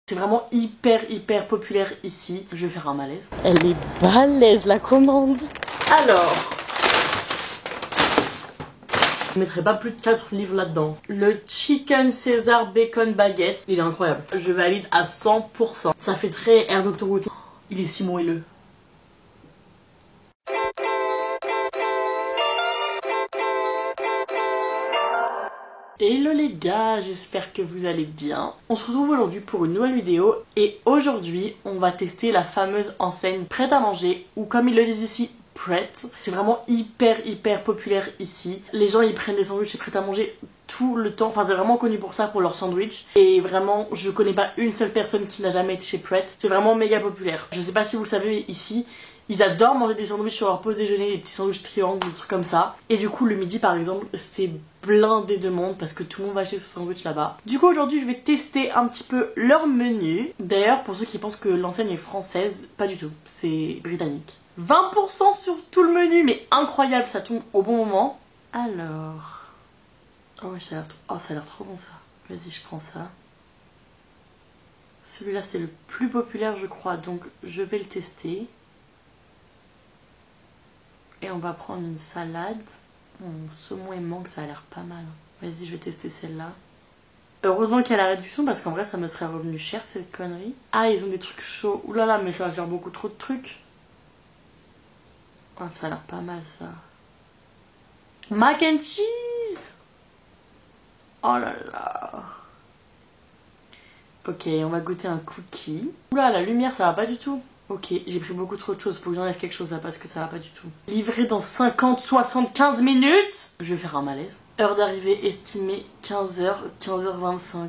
C'est vraiment hyper populaire ici. Je vais faire un malaise. Elle est balèze la commande. Alors, je mettrai pas plus de 4 livres là-dedans. Le Chicken Caesar Bacon Baguette, il est incroyable. Je valide à 100%. Ça fait très air d'autoroute. Il est si moelleux. Hello les gars, j'espère que vous allez bien. On se retrouve aujourd'hui pour une nouvelle vidéo et aujourd'hui on va tester la fameuse enseigne prête à manger ou comme ils le disent ici, Pret. C'est vraiment hyper populaire ici. Les gens ils prennent des sandwichs et prêt à manger tout le temps. Enfin c'est vraiment connu pour ça, pour leurs sandwichs. Et vraiment je connais pas une seule personne qui n'a jamais été chez Pret. C'est vraiment méga populaire. Je sais pas si vous le savez mais ici ils adorent manger des sandwichs sur leur pause déjeuner, des petits sandwichs triangles, des trucs comme ça. Et du coup le midi par exemple c'est blindé de monde parce que tout le monde va acheter ce sandwich là-bas. Du coup aujourd'hui je vais tester un petit peu leur menu. D'ailleurs pour ceux qui pensent que l'enseigne est française, pas du tout, c'est britannique. 20% sur tout le menu, mais incroyable, ça tombe au bon moment. Alors... Oh ça a l'air trop bon ça. Vas-y je prends ça. Celui-là c'est le plus populaire je crois, donc je vais le tester. Et on va prendre une salade. Saumon et mangue, ça a l'air pas mal. Vas-y, je vais tester celle-là. Heureusement qu'il y a la réduction parce qu'en vrai, ça me serait revenu cher cette connerie. Ah, ils ont des trucs chauds. Ouh là là, mais ça va faire beaucoup trop de trucs. Oh, ça a l'air pas mal ça. Mac and cheese. Oh là là. Ok, on va goûter un cookie. Oula, la lumière, ça va pas du tout. Ok, j'ai pris beaucoup trop de choses, faut que j'enlève quelque chose là parce que ça va pas du tout. Livré dans 50-75 minutes. Je vais faire un malaise. Heure d'arrivée estimée 15h, 15h25.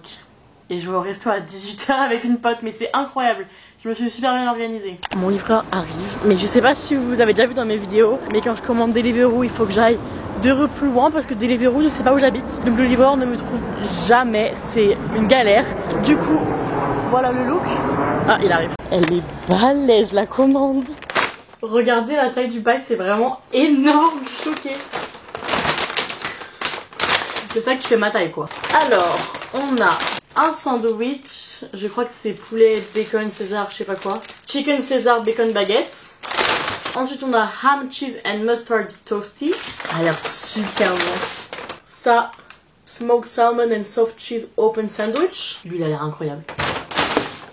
Et je vais au resto à 18h avec une pote, mais c'est incroyable. Je me suis super bien organisée. Mon livreur arrive, mais je sais pas si vous avez déjà vu dans mes vidéos, mais quand je commande Deliveroo, il faut que j'aille 2 rues plus loin parce que Deliveroo, je sais pas où j'habite. Donc le livreur ne me trouve jamais, c'est une galère. Du coup, voilà le look. Ah, il arrive. Elle est balèze la commande. Regardez la taille du bail, c'est vraiment énorme. Je suis choquée. C'est ça qui fait ma taille quoi. Alors, on a un sandwich. Je crois que c'est poulet, bacon, César, je sais pas quoi. Chicken César, bacon baguette. Ensuite, on a ham, cheese and mustard toasty. Ça a l'air super bon. Ça, smoked salmon and soft cheese open sandwich. Lui, il a l'air incroyable.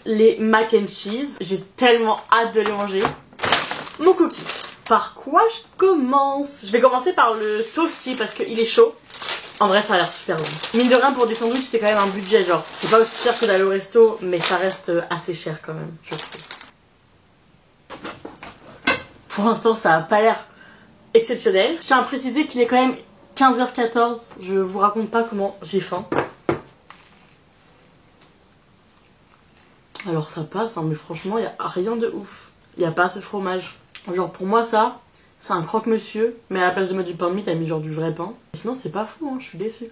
Les mac and cheese. J'ai tellement hâte de les manger. Mon cookie. Par quoi je commence? Je vais commencer par le toasty parce qu'il est chaud. En vrai, ça a l'air super bon. Mine de rien, pour des sandwichs, c'est quand même un budget. Genre, c'est pas aussi cher que d'aller au resto, mais ça reste assez cher quand même, je trouve. Pour l'instant, ça a pas l'air exceptionnel. Je tiens à préciser qu'il est quand même 15h14. Je vous raconte pas comment j'ai faim. Alors ça passe, hein, mais franchement, il n'y a rien de ouf. Il n'y a pas assez de fromage. Genre pour moi, ça, c'est un croque-monsieur. Mais à la place de mettre du pain de mie, t'as mis genre du vrai pain. Et sinon, c'est pas fou, hein, je suis déçue.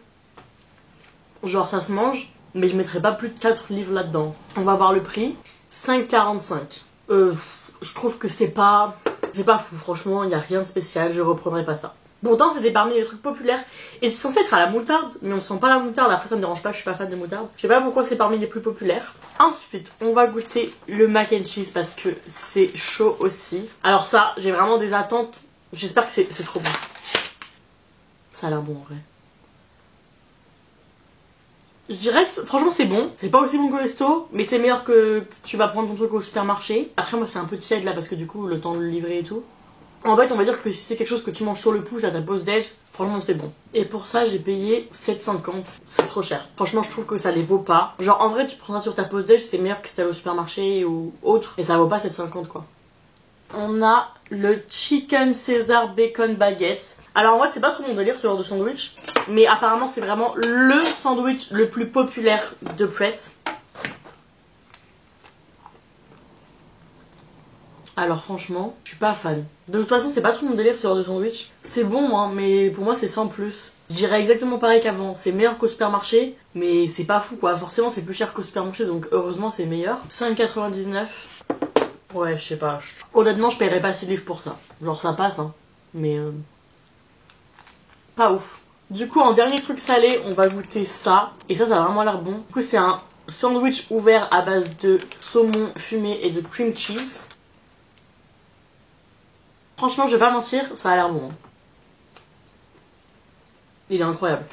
Genre ça se mange, mais je mettrai pas plus de 4 livres là-dedans. On va voir le prix. 5,45. Je trouve que c'est pas fou, franchement, il n'y a rien de spécial, je reprendrai pas ça. Pourtant c'était parmi les trucs populaires et c'est censé être à la moutarde, mais on sent pas la moutarde, après ça me dérange pas, je suis pas fan de moutarde. Je sais pas pourquoi c'est parmi les plus populaires. Ensuite on va goûter le mac and cheese parce que c'est chaud aussi. Alors ça, j'ai vraiment des attentes, j'espère que c'est trop bon. Ça a l'air bon en vrai. Je dirais que franchement c'est bon, c'est pas aussi bon qu'au resto, mais c'est meilleur que si tu vas prendre ton truc au supermarché. Après moi c'est un peu tiède là parce que du coup le temps de le livrer et tout. En fait on va dire que si c'est quelque chose que tu manges sur le pouce à ta pause déj, franchement c'est bon. Et pour ça j'ai payé 7,50, c'est trop cher. Franchement je trouve que ça les vaut pas. Genre en vrai tu prends ça sur ta pause déj, c'est meilleur que si t'allais au supermarché ou autre. Et ça vaut pas 7,50 quoi. On a le Chicken Caesar Bacon Baguette. Alors moi c'est pas trop mon délire ce genre de sandwich, mais apparemment c'est vraiment le sandwich le plus populaire de Pret. Alors franchement, je suis pas fan. De toute façon c'est pas trop mon délire ce genre de sandwich. C'est bon hein, mais pour moi c'est sans plus. Je dirais exactement pareil qu'avant, c'est meilleur qu'au supermarché, mais c'est pas fou quoi. Forcément c'est plus cher qu'au supermarché donc heureusement c'est meilleur. 5,99. Ouais, je sais pas. Honnêtement, je paierais pas 6 livres pour ça. Genre, ça passe, hein. Mais pas ouf. Du coup, en dernier truc salé, on va goûter ça. Et ça a vraiment l'air bon. Du coup, c'est un Sandwich ouvert à base de saumon fumé et de cream cheese. Franchement, je vais pas mentir, ça a l'air bon. Il est incroyable.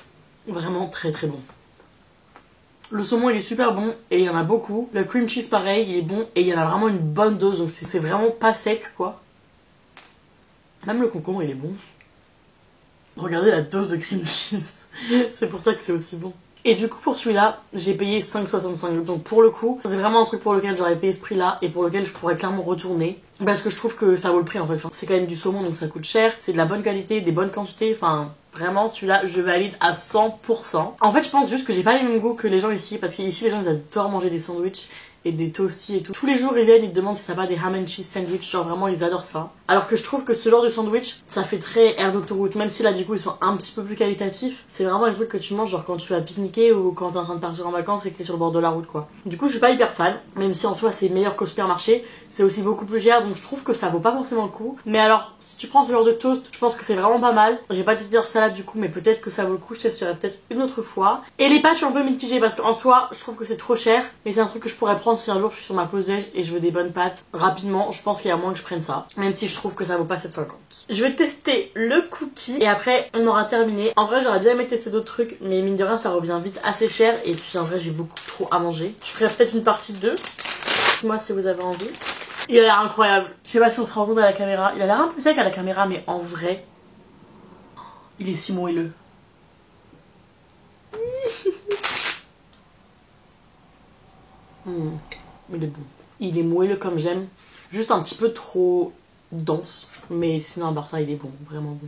Vraiment très très bon. Le saumon il est super bon et il y en a beaucoup. Le cream cheese pareil, il est bon et il y en a vraiment une bonne dose, donc c'est vraiment pas sec quoi. Même le concombre il est bon. Regardez la dose de cream cheese. C'est pour ça que c'est aussi bon. Et du coup pour celui-là, j'ai payé 5,65. Donc pour le coup, c'est vraiment un truc pour lequel j'aurais payé ce prix-là et pour lequel je pourrais clairement retourner. Parce que je trouve que ça vaut le prix en fait. Enfin, c'est quand même du saumon donc ça coûte cher. C'est de la bonne qualité, des bonnes quantités. Enfin, vraiment celui-là je valide à 100%. En fait je pense juste que j'ai pas les mêmes goûts que les gens ici. Parce qu'ici les gens ils adorent manger des sandwichs et des toasties et tout. Tous les jours ils viennent, ils te demandent si ça va des ham and cheese sandwich, genre vraiment ils adorent ça. Alors que je trouve que ce genre de sandwich, ça fait très air d'autoroute, même si là du coup ils sont un petit peu plus qualitatifs. C'est vraiment les trucs que tu manges genre quand tu vas pique-niquer ou quand t'es en train de partir en vacances et que t'es sur le bord de la route quoi. Du coup je suis pas hyper fan, même si en soi c'est meilleur qu'au supermarché, c'est aussi beaucoup plus cher donc je trouve que ça vaut pas forcément le coup. Mais alors si tu prends ce genre de toast, je pense que c'est vraiment pas mal. J'ai pas testé leur salade du coup mais peut-être que ça vaut le coup, je testerai peut-être une autre fois. Et les pâtes je suis un peu mitigée parce qu'en soi je trouve que c'est trop cher, mais c'est un truc que je pourrais prendre si un jour je suis sur ma pause déj et je veux des bonnes pâtes rapidement. Je pense qu'il y a moins que je prenne ça, même si je trouve que ça vaut pas 7,50. Je vais tester le cookie et après on aura terminé. En vrai j'aurais bien aimé tester d'autres trucs mais mine de rien ça revient vite assez cher et puis en vrai j'ai beaucoup trop à manger. Je ferai peut-être une partie 2. Dites-moi si vous avez envie. Il a l'air incroyable. Je sais pas si on se rend compte à la caméra. Il a l'air un peu sec à la caméra mais en vrai il est si moelleux. Il est bon. Il est moelleux comme j'aime. Juste un petit peu trop dense. Mais sinon à part ça il est bon, vraiment bon.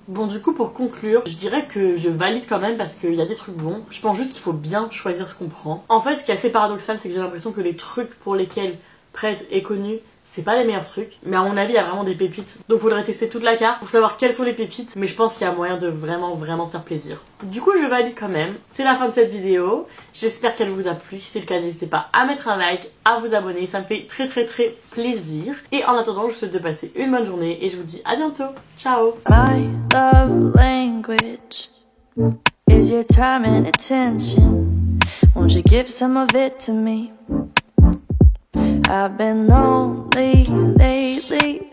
Bon du coup pour conclure, je dirais que je valide quand même parce qu'il y a des trucs bons. Je pense juste qu'il faut bien choisir ce qu'on prend. En fait ce qui est assez paradoxal c'est que j'ai l'impression que les trucs pour lesquels Pret est connu, c'est pas les meilleurs trucs. Mais à mon avis il y a vraiment des pépites. Donc faudrait tester toute la carte pour savoir quelles sont les pépites. Mais je pense qu'il y a moyen de vraiment se faire plaisir. Du coup je valide quand même. C'est la fin de cette vidéo. J'espère qu'elle vous a plu. Si c'est le cas n'hésitez pas à mettre un like, à vous abonner. Ça me fait très plaisir. Et en attendant je vous souhaite de passer une bonne journée. Et je vous dis à bientôt. Ciao. My love language is your time and attention. Won't you give some of it to me? I've been lonely lately.